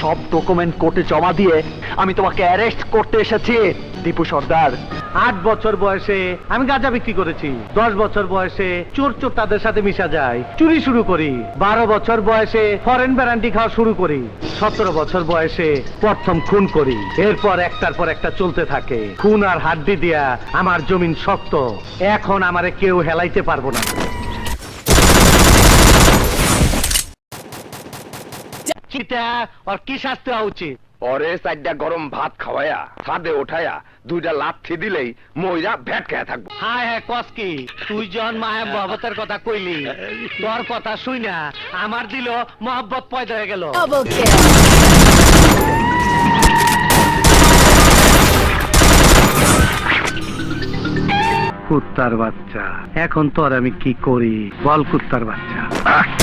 সব ডকুমেন্ট কোর্টে জমা দিয়ে আমি তোমাকে অ্যারেস্ট করতে এসেছি দীপু সর্দার। 8 বছর বয়সে আমি গাঁজা বিক্রি করেছি। 10 বছর বয়সে চোর তাদের সাথে মিশা যায়, চুরি শুরু করি। 12 বছর বয়সে ফরেন ব্র্যান্ডি খাওয়া শুরু করি। 17 বছর বয়সে প্রথম খুন করি। এরপর একটার পর একটা চলতে থাকে। খুন আর হাড্ডি দিয়া আমার জমিন শক্ত। এখন আমারে কেউ হেলাইতে পারবো না। চিতা আর কি শাস্তি হওয়া উচিত? ওরে 4টা গরম ভাত খাওয়ায়া ছাদে ওঠায়া 2টা লাথি দিলেই মইরা ভ্যাট খেয়ে থাকবো। হায় হায় কসকি, তুই যখন মায়া মহব্বতের কথা কইলি, তোর কথা শুই না আমার দিল মহব্বত পয়দা হয়ে গেল। Double kill. কুত্তার বাচ্চা, এখন তোর আমি কি করি বল কুত্তার বাচ্চা। Ace!